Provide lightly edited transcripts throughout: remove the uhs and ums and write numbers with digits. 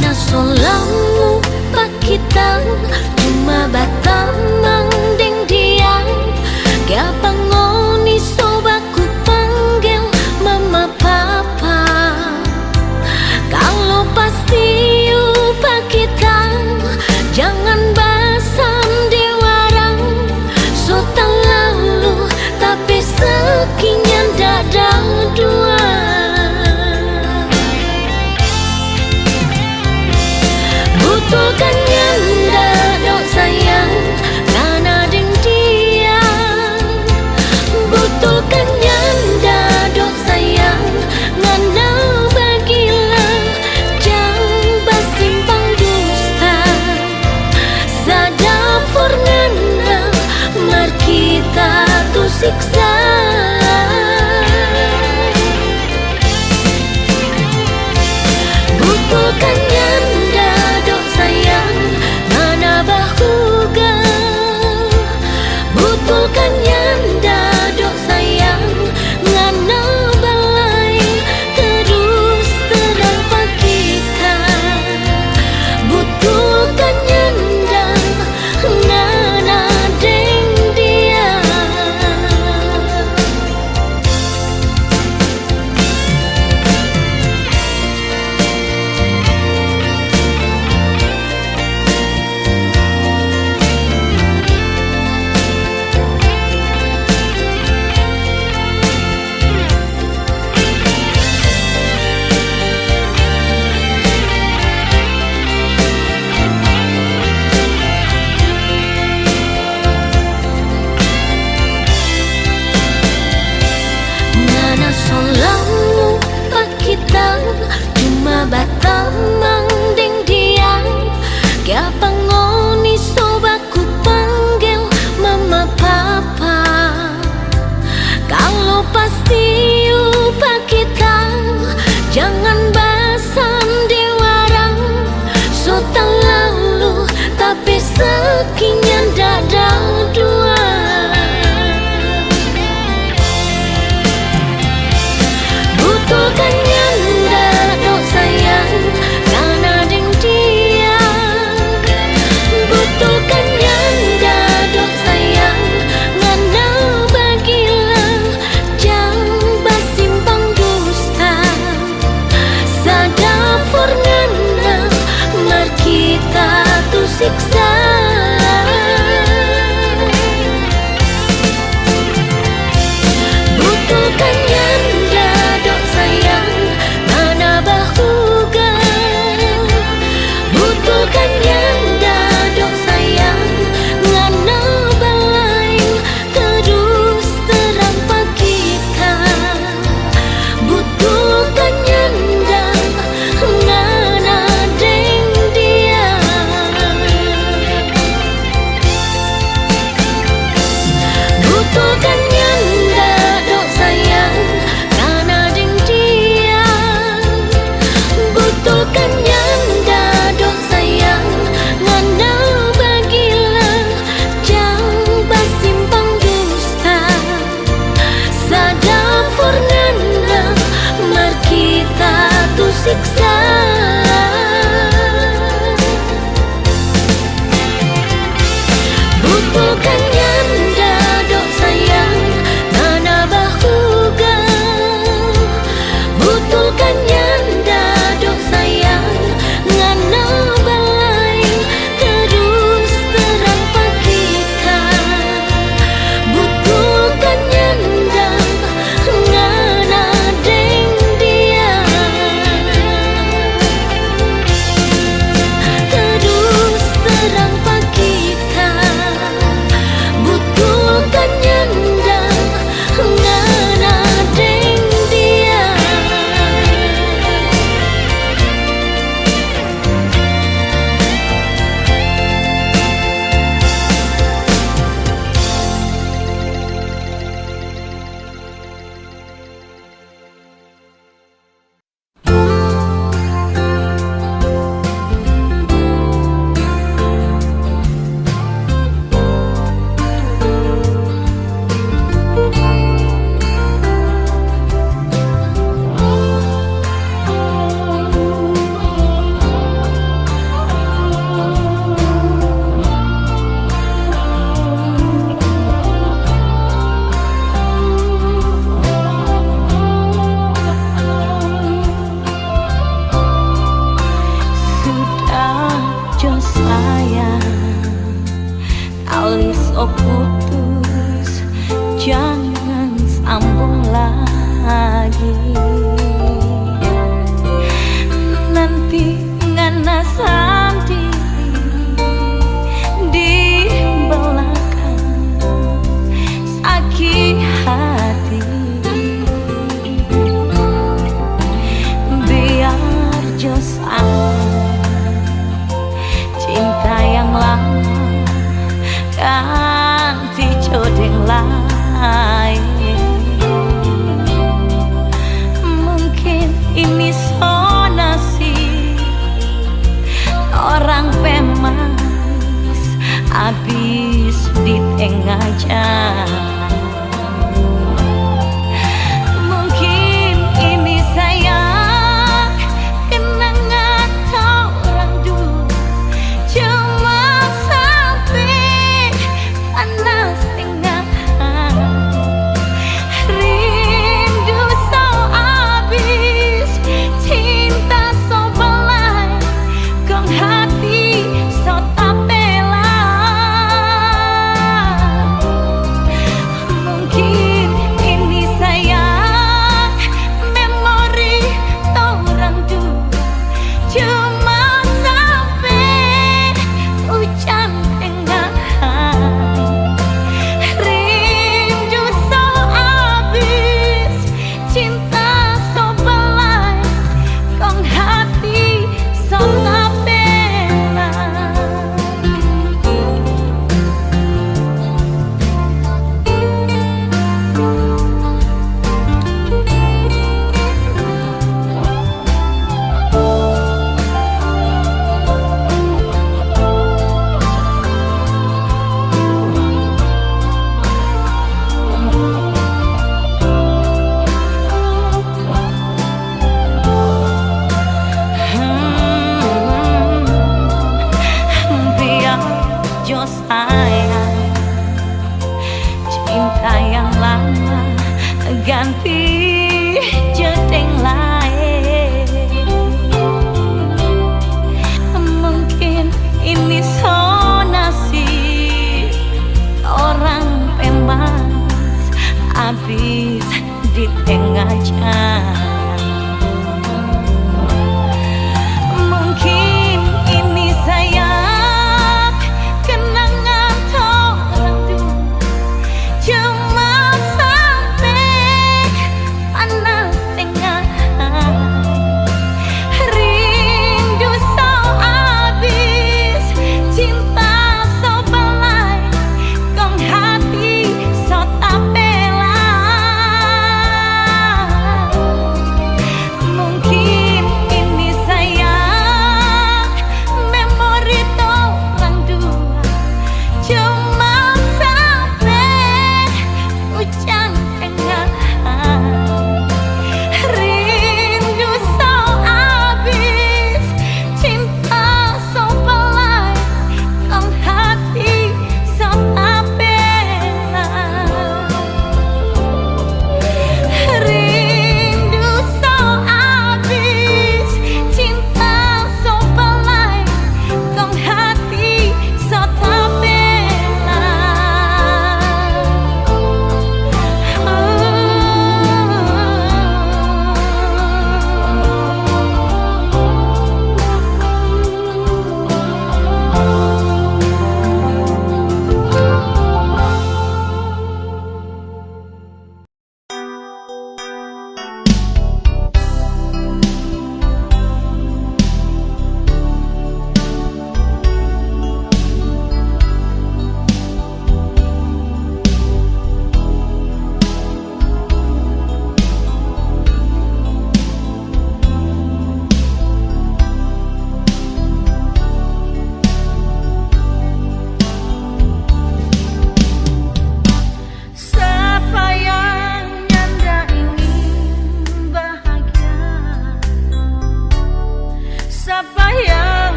Ngana solamu pakitang cuma batamang deng diang Gapa ngoni sobaku panggil mama papa Kalau pasti pakitang jangan basam dewarang So tak lalu tapi sekinya dadang dua Betulkan nyanda dok sayang ngana deng dia Betulkan nyanda dok sayang ngana bagilah jangan basimpang dusta Sadapur ngana mar kita tu siksa Betulkan nyanda dok sayang ngana bahuga Betulkan nyanda dok sayang ngana balai terus terang kita Betulkan nyanda ngana deng dia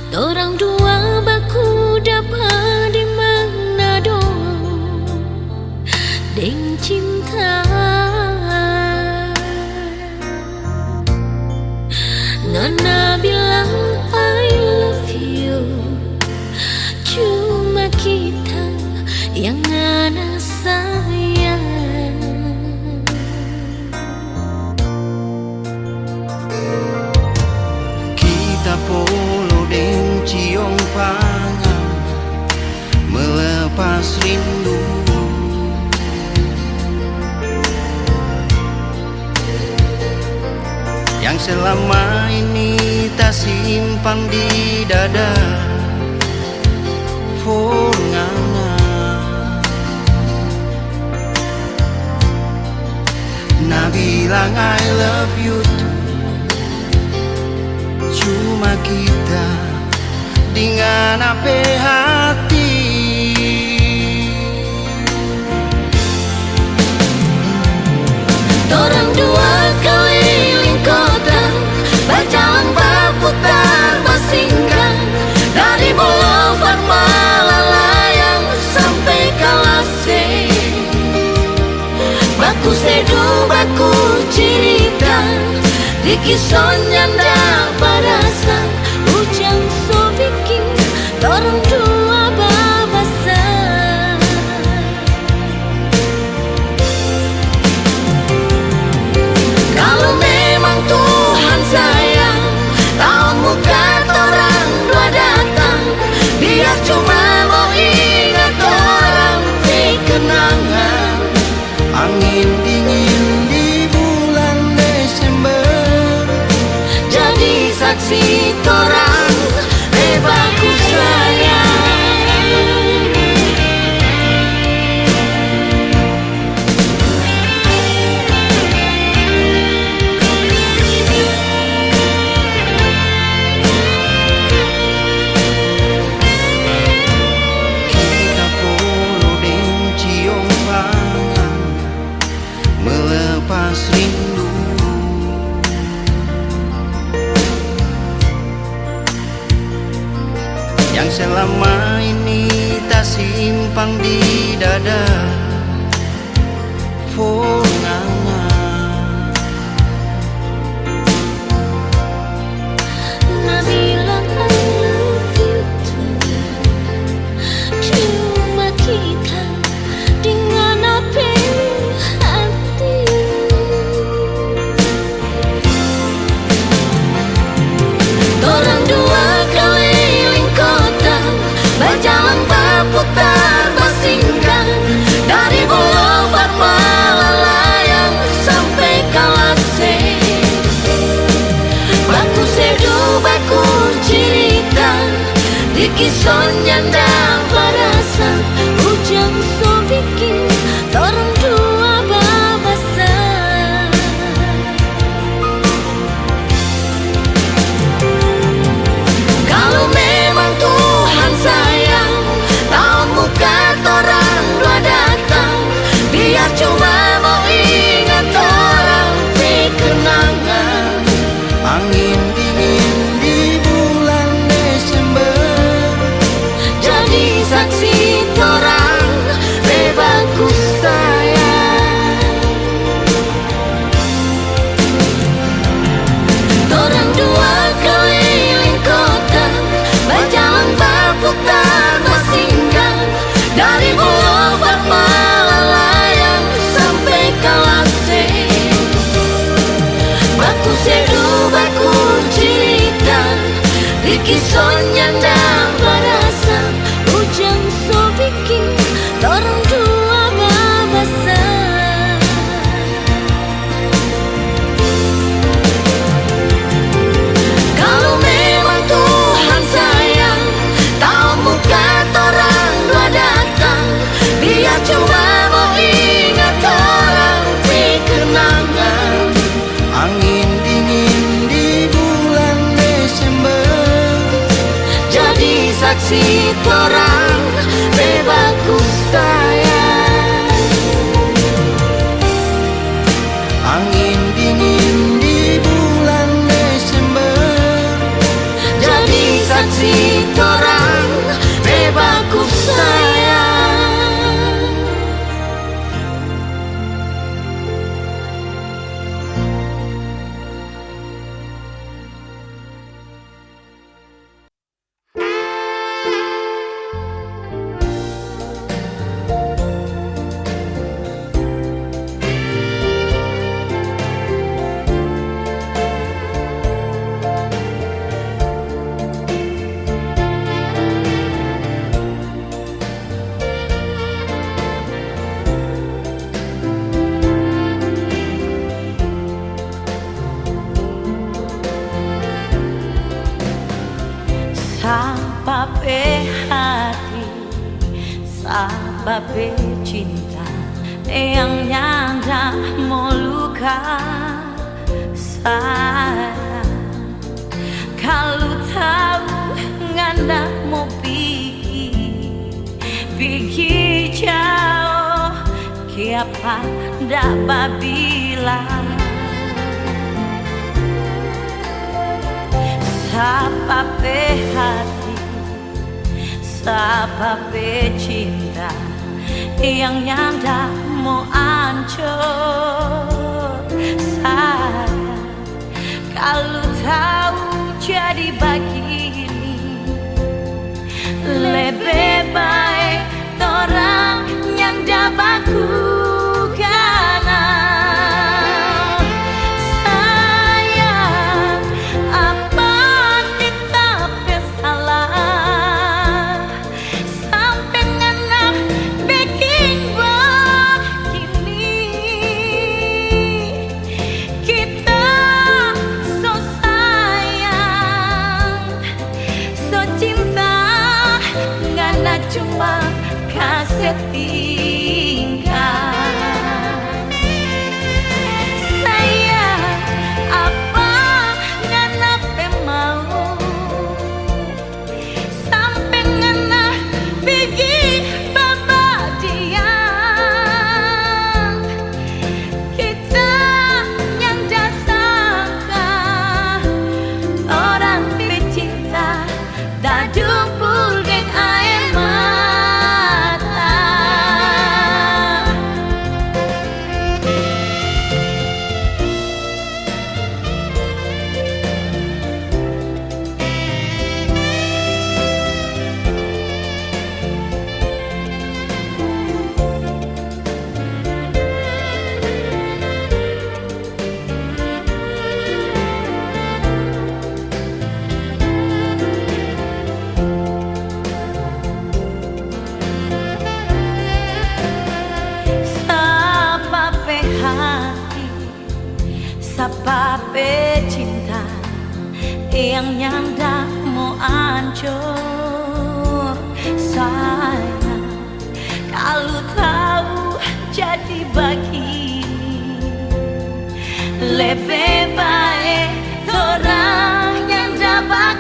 Torang dua baku dapat di Manado deng cinta. Ngana bilang I love you, cuma kita yang ngana sayang. Kita polo deng ciong pangan melepas rindu, yang selama ini tak simpan di dada. For ngana na bilang I love you too, cuma kita dengan apa hati. Torang dua keliling kota, berjalan berputar bersinggah, dari Boulevard Malalayang sampai Kalaseng. Baku seduh, baku cerita, di kisahnya ndak berasa. Hujan so bikin torang dua babasa. Kalau memang Tuhan sayang, tahun muka torang dua datang, biar cuma mau ingat orang di kenangan. Angin dingin di bulan Desember Jadi saksi torang bebasku sayang. kita polo deng ciong pangan melepas rindu, yang selama ini tak simpang di dada. For ngana Nah bilang I love you too, cuma kita dengan apa hati. Torang dua keliling kota, berjalan berputar bersinggah, dari Boulevard Malalayang sampai Kalaseng. Baku seduh, baku cerita, di kisahnya ndak berasa. Hujan so bikin torang dua babasa. Kalau memang Tuhan sayang, tahun muka torang dua datang, biar cuma mau ingat orang di kenangan. angin dingin di bulan Desember Jadi saksi torang bebasku sayang. Torang dua keliling kota, berjalan berputar bersinggah, dari Boulevard Malalayang sampai Kalaseng. Baku seduh, baku cerita, di kisahnya ndak berasa. Hujan so bikin torang dua babasa. Kalau memang Tuhan sayang, tahun muka torang dua datang, biar cuma mau ingat orang di kenangan. angin dingin di bulan Desember Jadi saksi torang bebasku sayang. angin dingin di bulan Desember Jadi saksi kasih torang bebaku sayang. Sababe hati, sababe cinta yang nyanda mau luka sayang. Kalau tahu nganda mau pergi jauh, kiapa ndak bilang. Sababe hati, sababe cinta yang nyanda mau hancur sayang. Kalau tahu jadi begini, lebih baik orang yang dapat cuma kasih tinggal. Sayang, apa ngana mau sampai ngana pergi babadian. Kita yang dasangka orang pecinta tak dumpul geng air mata. Sababe hati, sababe cinta yang nyanda mau hancur sayang. Kalau tahu jadi begini, lebih baik orang yang dapat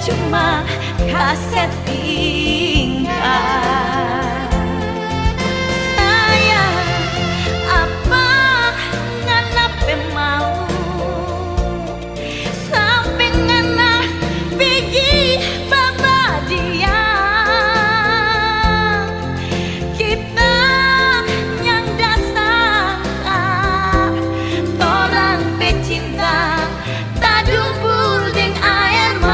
cuma kasih tinggal. Sayang, apa ngana mau sampai ngana pergi babadian. Kita yang dasangka orang pecinta tak dumpul deng air mata.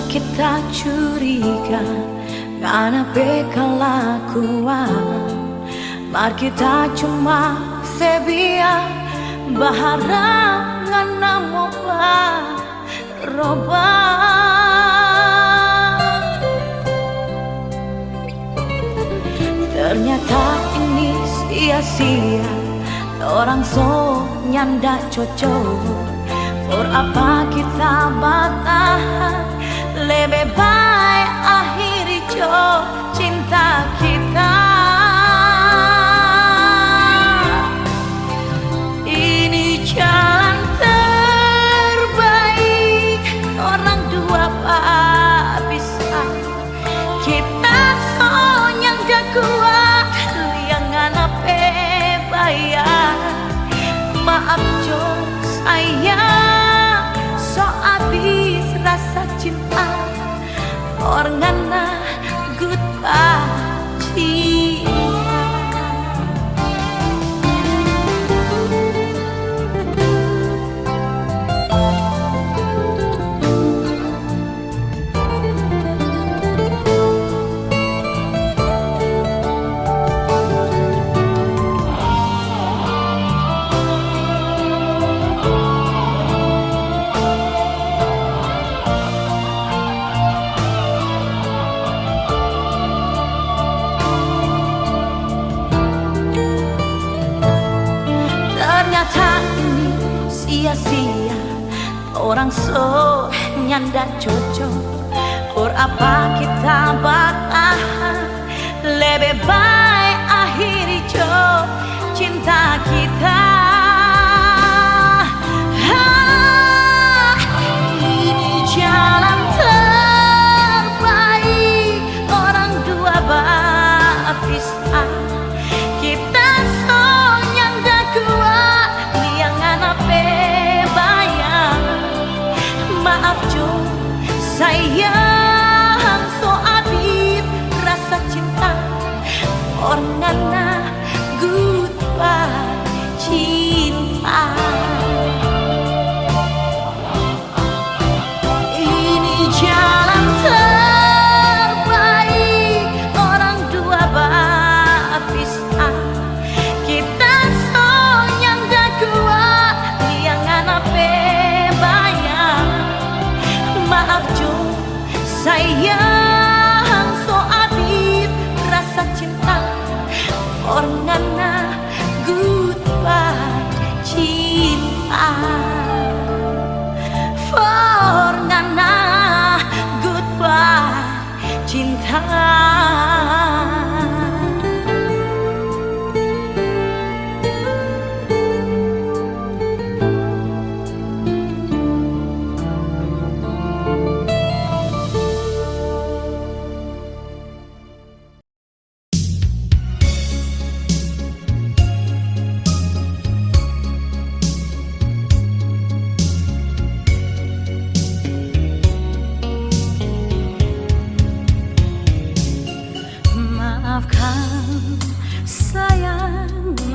kita curiga karena kelakuan mar kita cuma sebia baharangan namoba roba ternyata ini sia-sia orang so nyanda cocok for apa kita bertahan lebih baik akhiri cinta kita. Ini jalan terbaik orang dua pak bisa kita sonyang dah kuat liangan apa bayar maaf jo sayang so habis rasa cinta orangana goodbye cinta. Ternyata ini sia-sia orang so nyanda cocok for apa kita bertahan lebih baik akhiri cinta kita. Ini jalan terbaik orang dua berpisah kita sonyang dah kuat liangan apa bayang maaf jo sayang so habis rasa cinta orangana goodbye cinta. Ini jalan terbaik orang dua berpisah kita sonyang dah kuat liangan apa bayang maaf jo sayang so habis rasa cinta orangana goodbye cinta.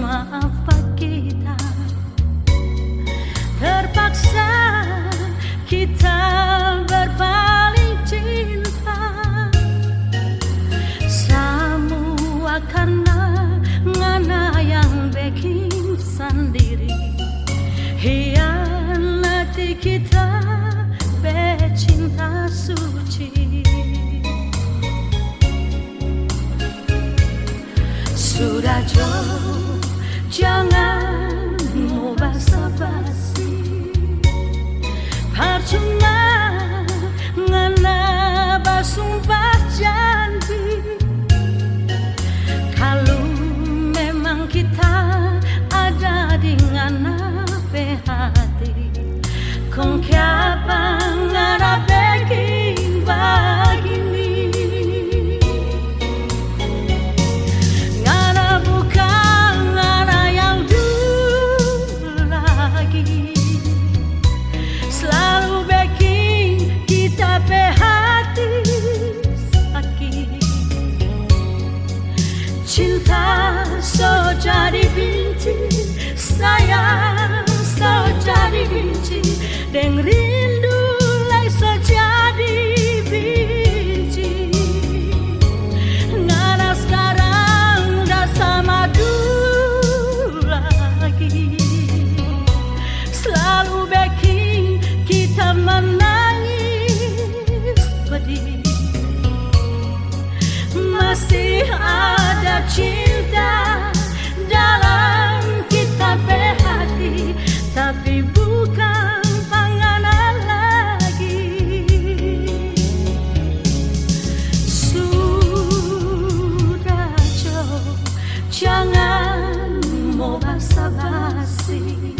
sama apa kita, terpaksa kita berpaling cinta. Semua karena ngana yang bikin sendiri, hianati kita bercinta suci. Sudah jauh, jangan mau basa-basi, percuma ngana bersumpah janji. Kalau memang kita ada di ngana hati, kong kiapa ngana bikin begini. Cinta so jadi benci, sayang so jadi benci, dan rindu lai so jadi benci. Ngana sekarang dah sama dulu lagi, selalu bikin kita menangis pedih. Masih ada cinta dalam kita berhati, tapi bukan panganan lagi. Sudah jauh, jangan mau basa-basi,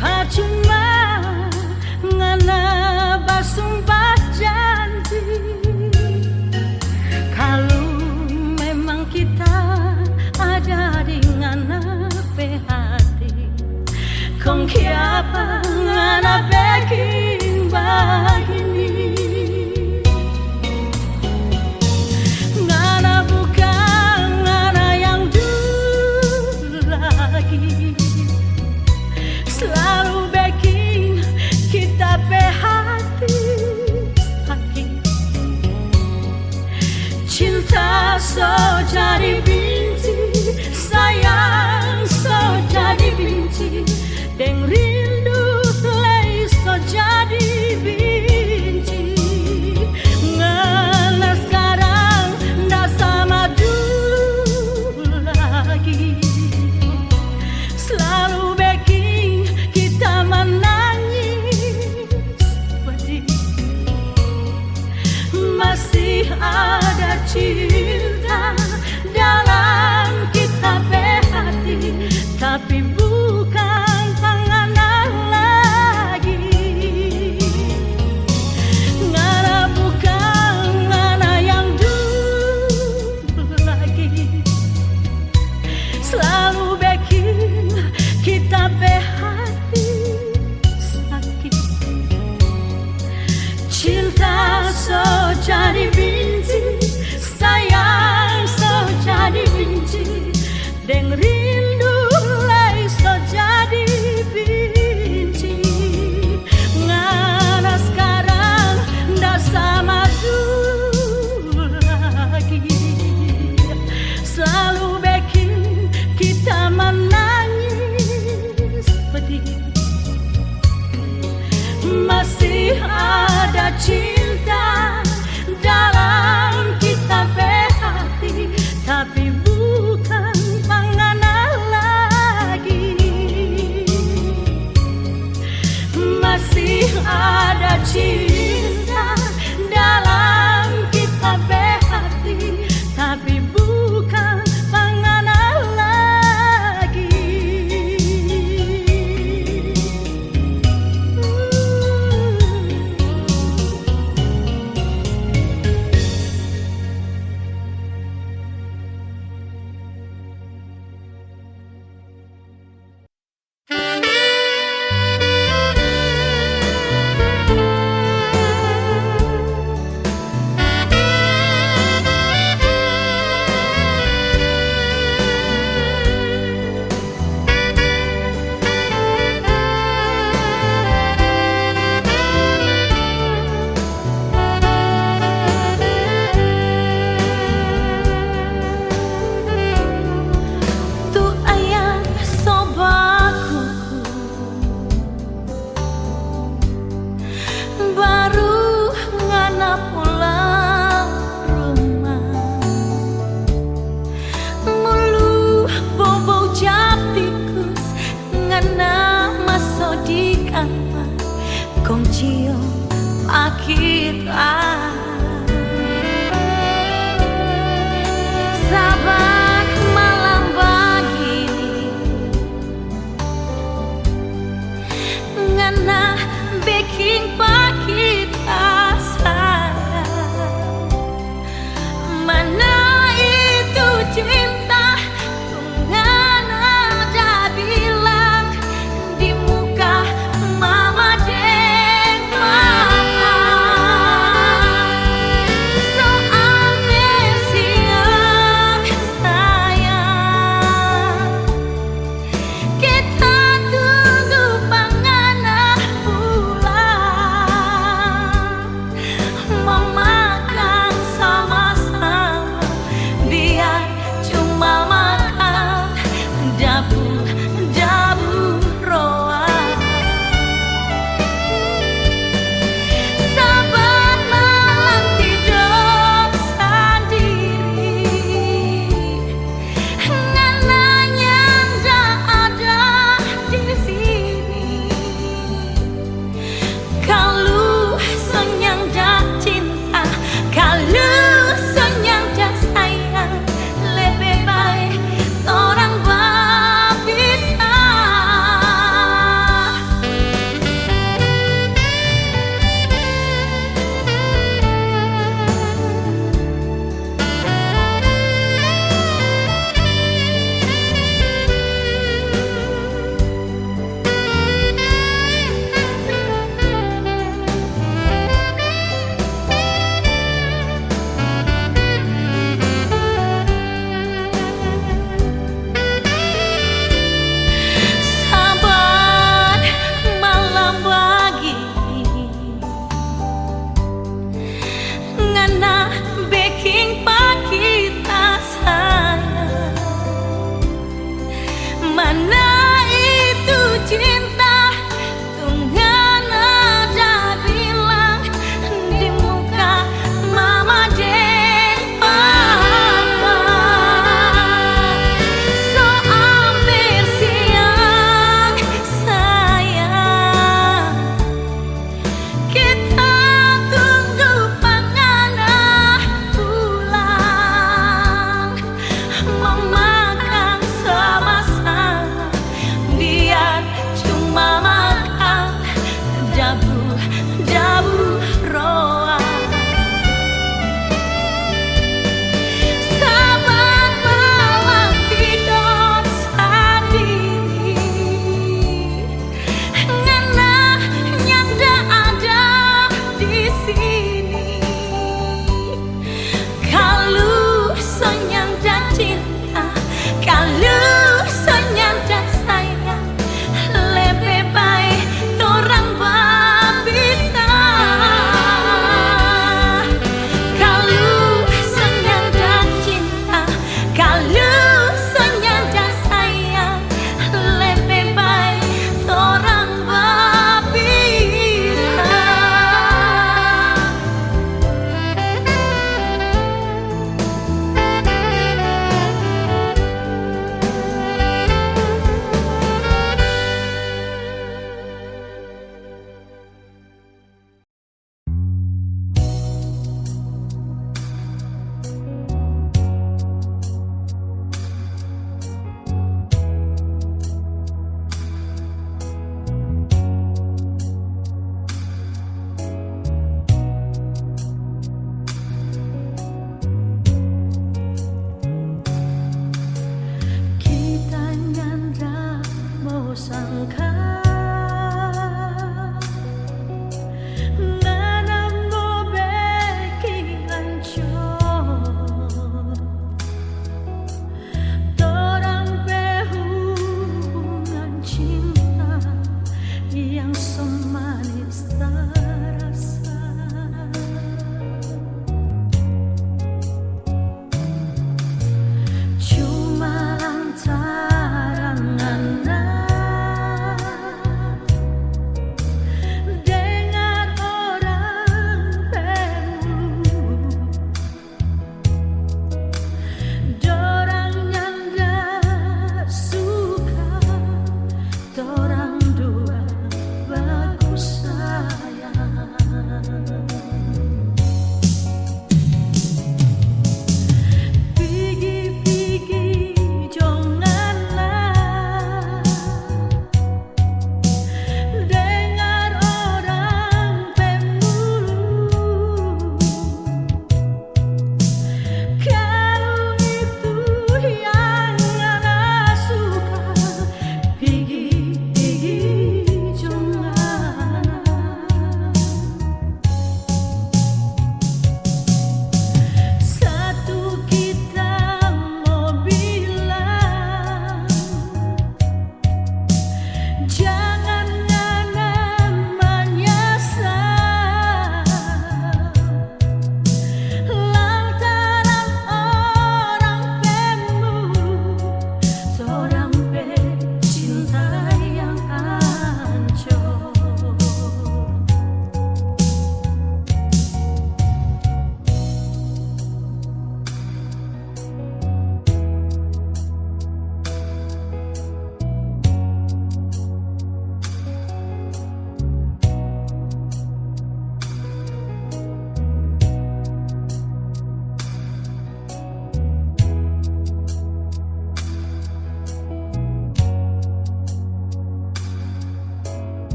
percuma ngana bersumpah janji. Kalau memang kita ada di ngana hati, kong kiapa ngana bikin begini. Ngana bukan ngana yang dulu lagi, selalu bikin kita berhati sakit. Cinta so jadi benci, sayang so jadi benci, dan rindu lai so jadi benci. Ngana sekarang dah sama dulu lagi, selalu bikin kita menangis pedih. Masih ada cinta dalam kita berhati, tapi bukan panganan lagi. Ngana bukan ngana yang dulu lagi, selalu bikin kita berhati sakit. Cinta so jadi benci, sayang dabu roa. Saban malam tidur sendiri, ngananya ndak ada di sini. Kalau senyang dah cinta, kalau senyang dah sayang, lebih baik orang babi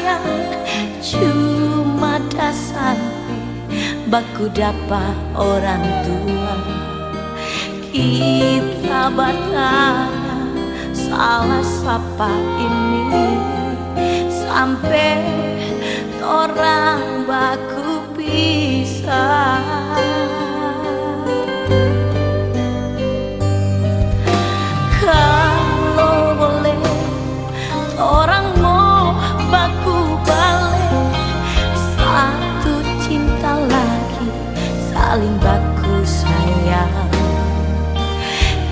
sayang cuma dasar baku dapat orang tua. Kita bertahan salah sapa ini sampai orang baku pisah. Kalau boleh orang mau baku balik, satu cinta lagi saling baku sayang.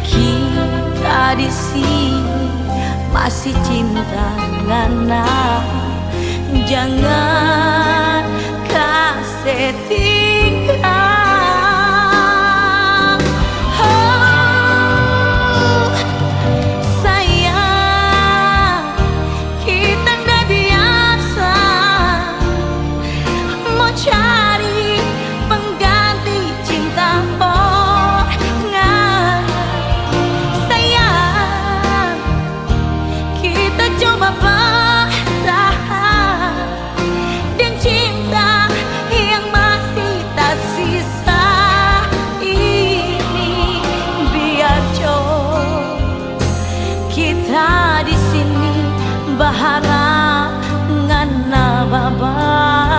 Kita di sini masih cinta ngana, jangan kasih tinggal. Oh, sayang, kita nggak biasa mau cari pengganti cinta. Coba bertahan dan cinta yang masih tersisa ini, biar jauh kita di sini berharap ngana babale.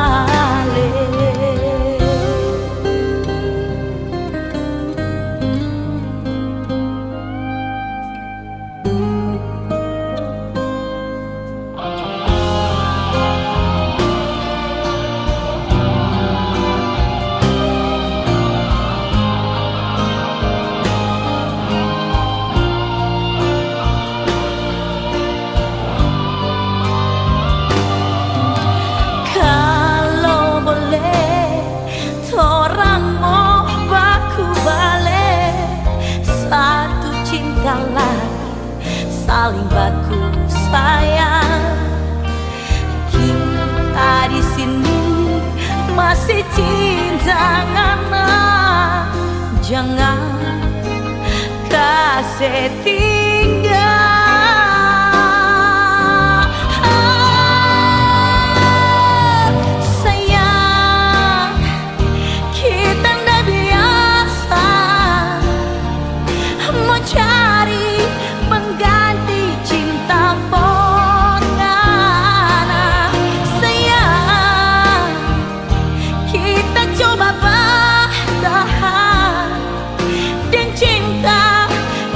Saling baku sayang, kita di sini masih cinta ngana, jangan kasih tinggal. Sayang, kita nggak biasa mau cari pengganti cinta pongana. Sayang, kita coba bertahan dan cinta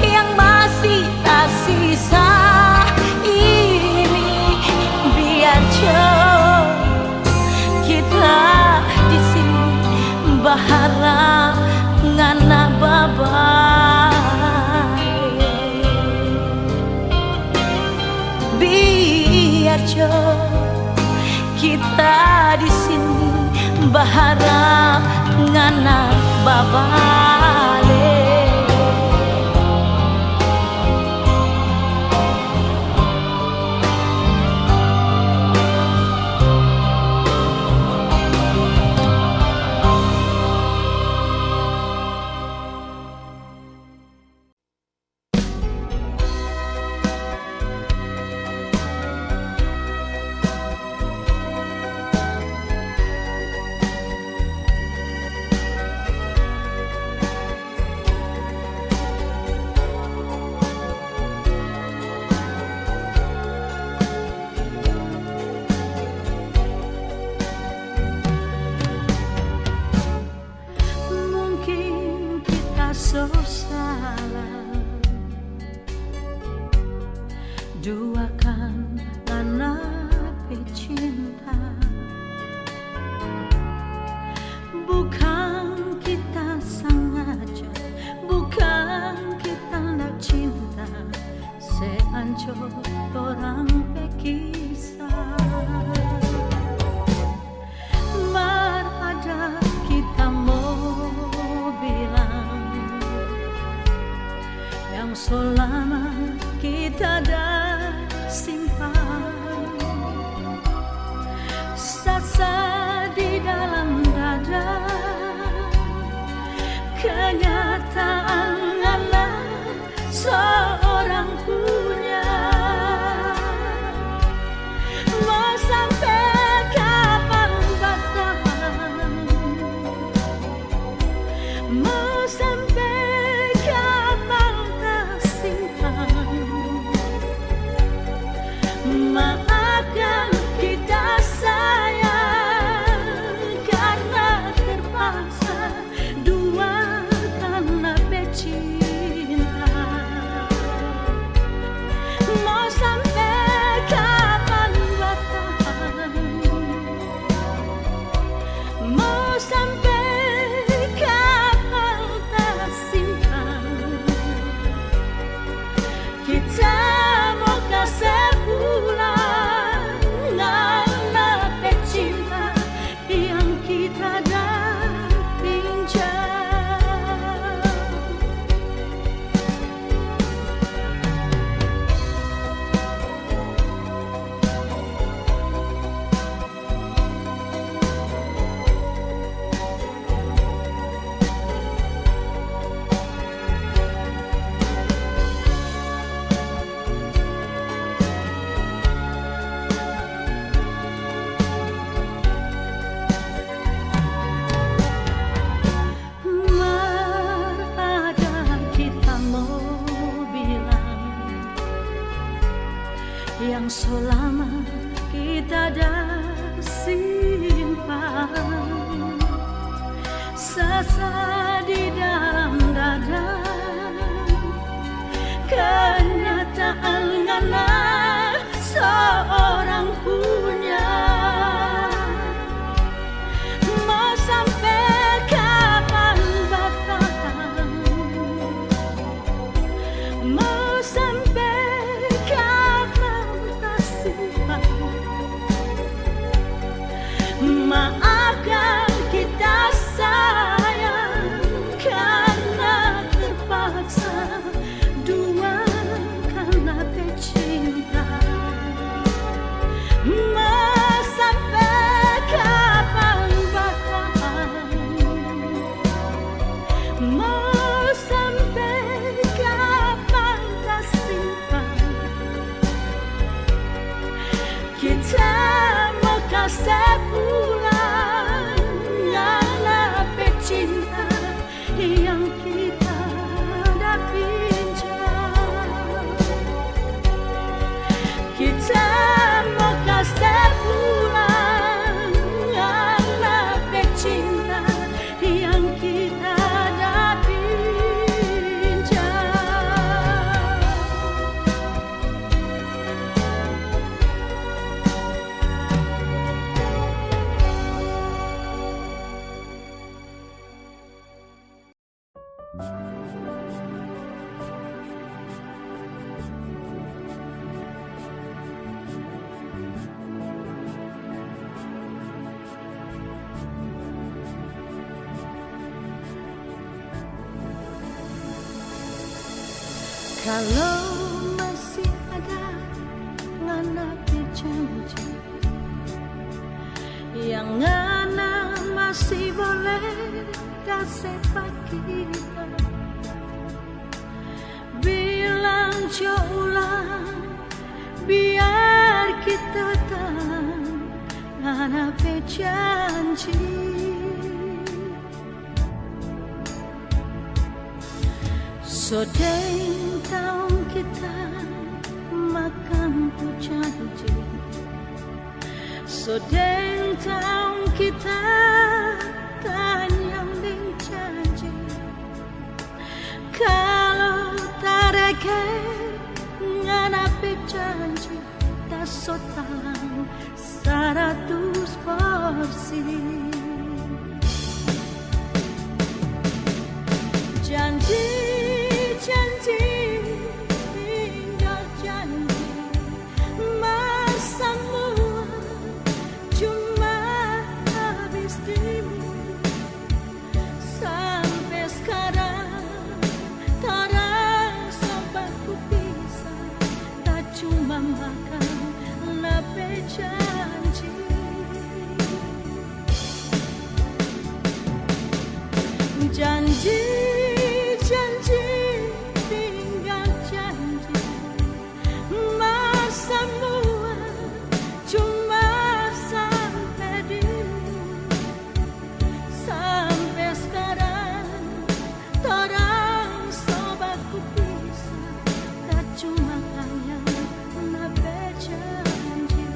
yang masih tersisa ini, biar jauh kita di sini berharap ngana babak. Biar jauh kita di sini berharap ngana babale. Salah duakan napi cinta, bukan kita sengaja, bukan kita nak cinta, seancur orang berkisah. Ada kita mau bilang yang selama kita dah simpan, sasa di dalam dada, kenyataan adalah seorang punya mau sampai Sesa di dalam dada, kenyataan ngana seorang punya. Mau sampai kapan bertahan? Mau sampai kapan tak simpan? Maafkan kita sayang karena terpaksa, dua karena cinta. Mau sampai kapan bertahan? Mau sampai kapan tak simpan? Kita mau kasih pulang ngana cinta yang kita dah pinjam. Kita mau kasih pulang ngana cinta yang kita dah pinjam. Kalau masih ada ngana janji yang ngana masih boleh kasih kita, bilang ulang biar kita tahu ngana janji. Sodeng tahun kita makan tu janji, sodeng tahun kita tanyang ding janji. Kalau tak reke ngana janji, tak sotang 100%. Janji tinggal janji, masamu cuma habis dirimu. Sampai sekarang tarang sampai ku bisa, tak cuma makan lebih janji. Janji tinggal janji, masamu cuma sampai dirimu. Sampai sekarang torang sobatku bisa, tak cuma hanya nabe janji.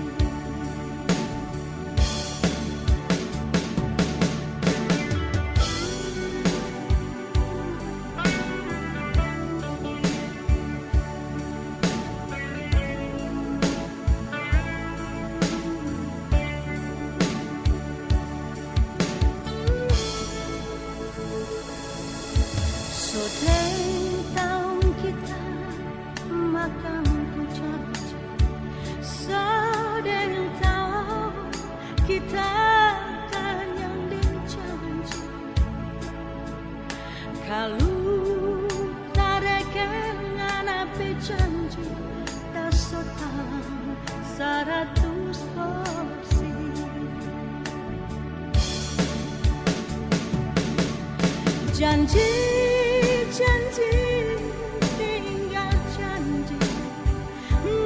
Sodeng tahun kita makan tu janji, sodeng tahun kita tanyang ding janji. Kalau tak reke ngana janji, tak sotang 100%. Janji tinggal janji,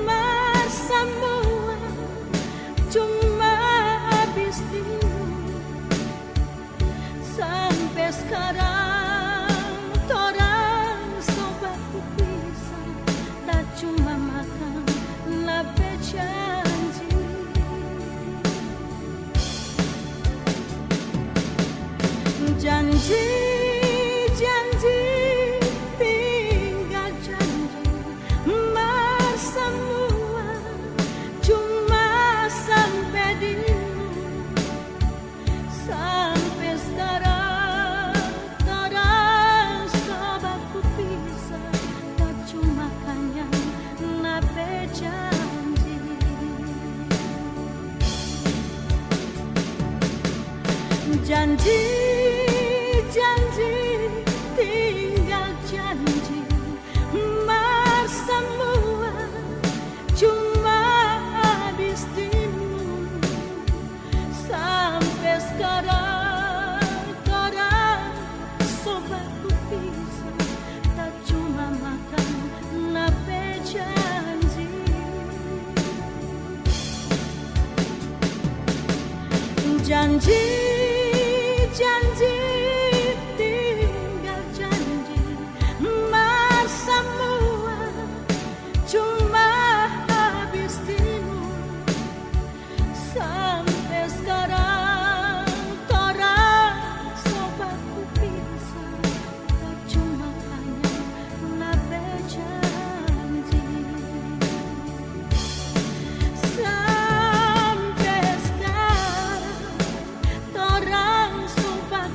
masamu cuma habis dirimu. Sampai sekarang torang sobatku bisa, tak cuma makan lebih janji. Janji-janji tinggal janji bersemua cuma sampai dirimu. Sampai sekarang sobatku bisa tak cuma hanya nape janji. Janji tinggal janji bersemua cuma habis timu. Sampai sekarang sobatku bisa tak cuma makan nape janji. Janji tinggal janji bersemua cuma habis timu. Sampai sekarang sobatku bisa tak cuma hanya nape janji. Sampai sekarang sobat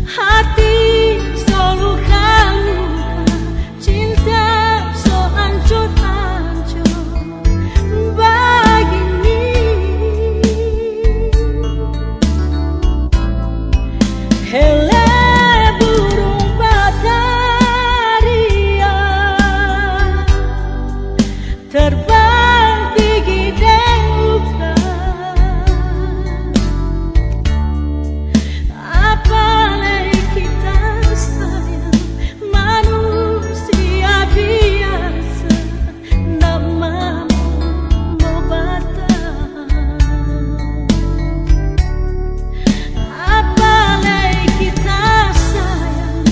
hati seluka luka, cinta so hancur-hancur begini. Hele burung bataria terbang tinggi dan luka. Apalagi kita sayang manusia biasa, tak mampu bertahan. Apalagi kita sayang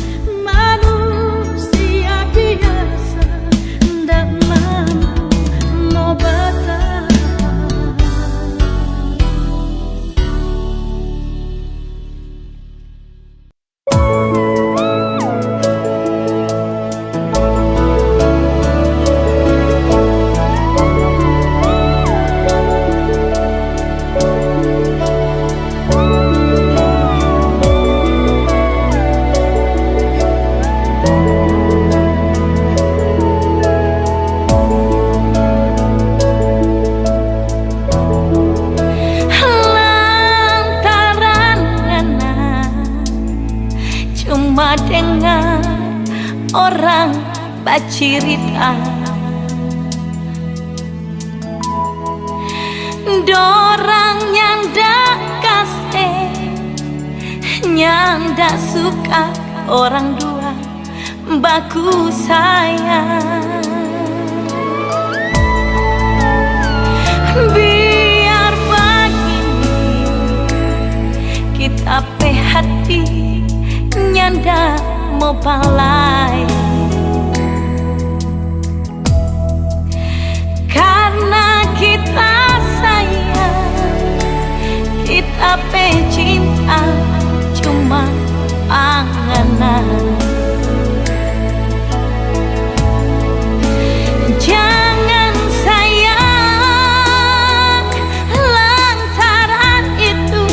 manusia biasa, tak mampu bertahan. Lantaran ngana cuma dengar orang bercerita, dorang yang dak kasih, yang dak suka orang dua baku sayang. Biar begini kita pe hati nyanda mau balai, karena kita sayang, kita pe cinta cuma anganan. Jangan sayang, lantaran itu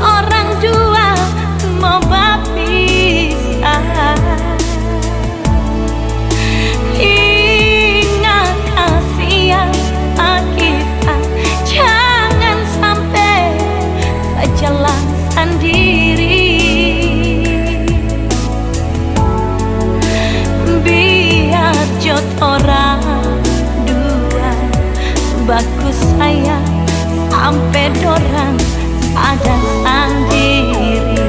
orang dua mau berpisah. Ingat kasihan kita, jangan sampai berjalan sendiri. Biar jod orang dua bagus sayang sampai dorang sadar sendiri.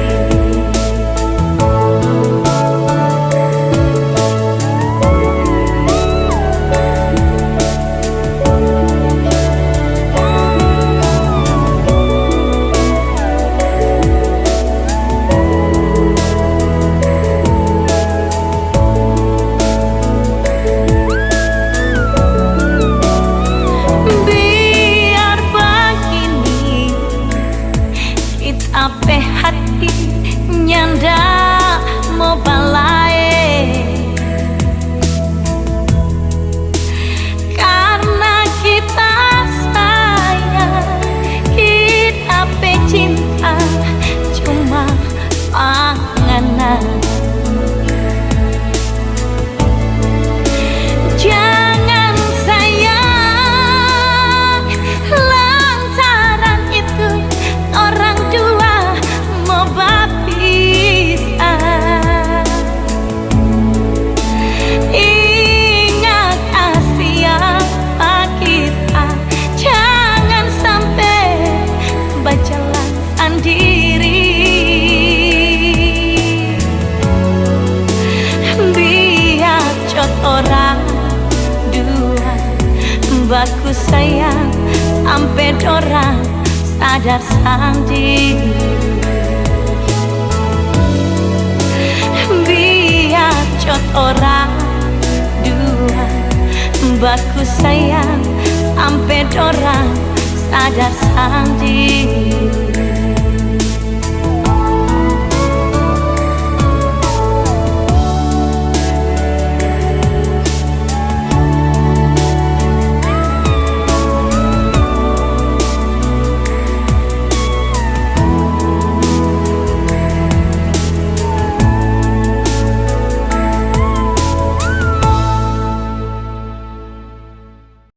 Biar begini kita pe hati nyanda mau balai, karena kita sayang, kita pe cinta cuma anganan. Jangan sayang, lantaran itu orang dua mau berpisah. Ingat siapa kita, jangan sampai berjalan sendiri. Biar jod orang dua bagus sayang sampai dorang sadar sendiri. Biar jod orang dua bagus sayang sampai dorang sadar sendiri.